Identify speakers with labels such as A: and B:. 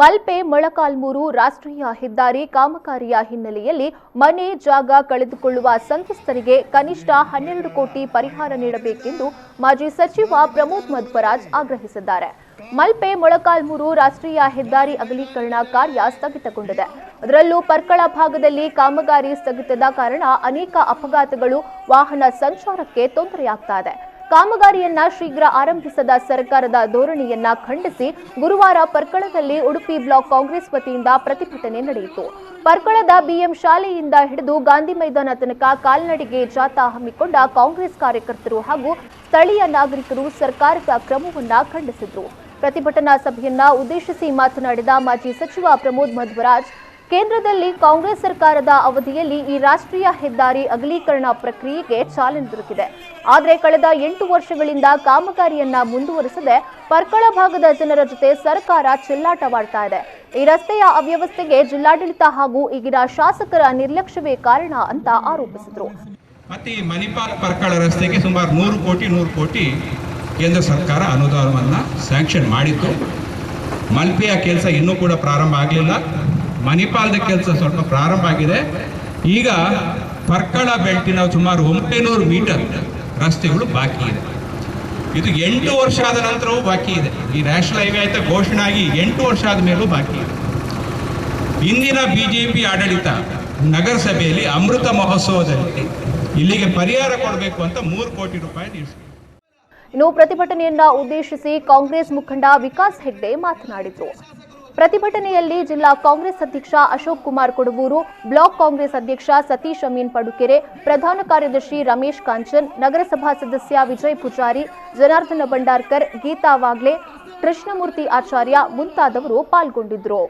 A: ಮಲ್ಪೆ ಮೊಳಕಾಲ್ಮೂರು ರಾಷ್ಟ್ರೀಯ ಹೆದ್ದಾರಿ ಕಾಮಗಾರಿಯ ಹಿನ್ನೆಲೆಯಲ್ಲಿ ಮನೆ ಜಾಗ ಕಳೆದುಕೊಳ್ಳುವ ಸಂತ್ರಸ್ತರಿಗೆ ಕನಿಷ್ಠ 12 ಕೋಟಿ ಪರಿಹಾರ ನೀಡಬೇಕೆಂದು ಮಾಜಿ ಸಚಿವ ಪ್ರಮೋದ್ ಮಧ್ವರಾಜ್ ಆಗ್ರಹಿಸಿದ್ದಾರೆ. ಮಲ್ಪೆ ಮೊಳಕಾಲ್ಮೂರು ರಾಷ್ಟ್ರೀಯ ಹೆದ್ದಾರಿ ಅಗಲೀಕರಣ ಕಾರ್ಯ ಸ್ಥಗಿತಗೊಂಡಿದೆ. ಅದರಲ್ಲೂ ಪರ್ಕಳ ಭಾಗದಲ್ಲಿ ಕಾಮಗಾರಿ ಸ್ಥಗಿತದ ಕಾರಣ ಅನೇಕ ಅಪಘಾತಗಳು, ವಾಹನ ಸಂಚಾರಕ್ಕೆ ತೊಂದರೆಯಾಗ್ತಾ ಇದೆ. ಕಾಮಗಾರಿಯನ್ನ ಶೀಘ್ರ ಆರಂಭಿಸದ ಸರ್ಕಾರದ ಧೋರಣೆಯನ್ನ ಖಂಡಿಸಿ ಗುರುವಾರ ಪರ್ಕಳದಲ್ಲಿ ಉಡುಪಿ ಬ್ಲಾಕ್ ಕಾಂಗ್ರೆಸ್ ವತಿಯಿಂದ ಪ್ರತಿಭಟನೆ ನಡೆಯಿತು. ಪರ್ಕಳದ ಬಿಎಂ ಶಾಲೆಯಿಂದ ಹಿಡಿದು ಗಾಂಧಿ ಮೈದಾನ ತನಕ ಕಾಲ್ನಡಿಗೆ ಜಾಥಾ ಹಮ್ಮಿಕೊಂಡ ಕಾಂಗ್ರೆಸ್ ಕಾರ್ಯಕರ್ತರು ಹಾಗೂ ಸ್ಥಳೀಯ ನಾಗರಿಕರು ಸರ್ಕಾರದ ಕ್ರಮವನ್ನ ಖಂಡಿಸಿದರು. ಪ್ರತಿಭಟನಾ ಸಭೆಯನ್ನ ಉದ್ದೇಶಿಸಿ ಮಾತನಾಡಿದ ಮಾಜಿ ಸಚಿವ ಪ್ರಮೋದ್ ಮಧ್ವರಾಜ್, ಕೇಂದ್ರದಲ್ಲಿ ಕಾಂಗ್ರೆಸ್ ಸರ್ಕಾರದ ಅವಧಿಯಲ್ಲಿ ಈ ರಾಷ್ಟ್ರೀಯ ಹೆದ್ದಾರಿ ಅಗಲೀಕರಣ ಪ್ರಕ್ರಿಯೆಗೆ ಚಾಲನೆ ದೊರಕಿದೆ. ಆದರೆ ಕಳೆದ 8 ವರ್ಷಗಳಿಂದ ಕಾಮಗಾರಿಯನ್ನ ಮುಂದುವರಿಸದೆ ಪರ್ಕಳ ಭಾಗದ ಜನರ ಜೊತೆ ಸರ್ಕಾರ ಚೆಲ್ಲಾಟವಾಡ್ತಾ ಇದೆ. ಈ ರಸ್ತೆಯ ಅವ್ಯವಸ್ಥೆಗೆ ಜಿಲ್ಲಾಡಳಿತ ಹಾಗೂ ಈಗಿನ ಶಾಸಕರ ನಿರ್ಲಕ್ಷ್ಯವೇ ಕಾರಣ ಅಂತ ಆರೋಪಿಸಿದರು.
B: ಮತ್ತೆ ಮಣಿಪಾಲ್ ಪರ್ಕಳ ರಸ್ತೆಗೆ ಸುಮಾರು 100 ಕೋಟಿ ಕೇಂದ್ರ ಸರ್ಕಾರ ಅನುದಾನವನ್ನು ಸ್ಯಾಂಕ್ಷನ್ ಮಾಡಿತ್ತು. ಮಲ್ಪೆಯ ಕೆಲಸ ಇನ್ನೂ ಕೂಡ ಪ್ರಾರಂಭ ಆಗಲಿಲ್ಲ. ಮಣಿಪಾಲದ ಕೆಲಸ ಸ್ವಲ್ಪ ಪ್ರಾರಂಭ ಆಗಿದೆ. ಈಗ ಪರ್ಕಳ ಬೆಲ್ಟಿನ ಸುಮಾರು 900 ಮೀಟರ್ ರಸ್ತೆಗಳು ಬಾಕಿ ಇದೆ. ಇದು 8 ವರ್ಷ ಆದ ನಂತರವೂ ಬಾಕಿ ಇದೆ. ಈ ನ್ಯಾಷನಲ್ ಹೈವೇ ಆಯ್ತಾ ಘೋಷಣೆ ಆಗಿ 8 ವರ್ಷ ಆದ ಮೇಲೂ ಬಾಕಿ ಇದೆ. ಇಂದಿನ ಬಿಜೆಪಿ ಆಡಳಿತ ನಗರಸಭೆಯಲ್ಲಿ ಅಮೃತ ಮಹೋತ್ಸವದಲ್ಲಿ ಇಲ್ಲಿಗೆ ಪರಿಹಾರ ಕೊಡಬೇಕು ಅಂತ 3 ಕೋಟಿ ರೂಪಾಯಿ ನೀಡಿದೆ.
A: ಇನ್ನು ಪ್ರತಿಭಟನೆಯನ್ನ ಉದ್ದೇಶಿಸಿ ಕಾಂಗ್ರೆಸ್ ಮುಖಂಡ ವಿಕಾಸ್ ಹೆಗ್ಡೆ ಮಾತನಾಡಿದರು. ಪ್ರತಿಭಟನೆಯಲ್ಲಿ ಜಿಲ್ಲಾ ಕಾಂಗ್ರೆಸ್ ಅಧ್ಯಕ್ಷ ಅಶೋಕ್ ಕುಮಾರ್ ಕೊಡಗೂರು, ಬ್ಲಾಕ್ ಕಾಂಗ್ರೆಸ್ ಅಧ್ಯಕ್ಷ ಸತೀಶ್ ಅಮೀನ್ ಪಡುಕೆರೆ, ಪ್ರಧಾನ ಕಾರ್ಯದರ್ಶಿ ರಮೇಶ್ ಕಾಂಚನ್, ನಗರಸಭಾ ಸದಸ್ಯ ವಿಜಯ್ ಪೂಜಾರಿ, ಜನಾರ್ದನ ಭಂಡಾರ್ಕರ್, ಗೀತಾ ವಾಗ್ಲೆ, ಕೃಷ್ಣಮೂರ್ತಿ ಆಚಾರ್ಯ ಮುಂತಾದವರು ಪಾಲ್ಗೊಂಡಿದ್ದರು.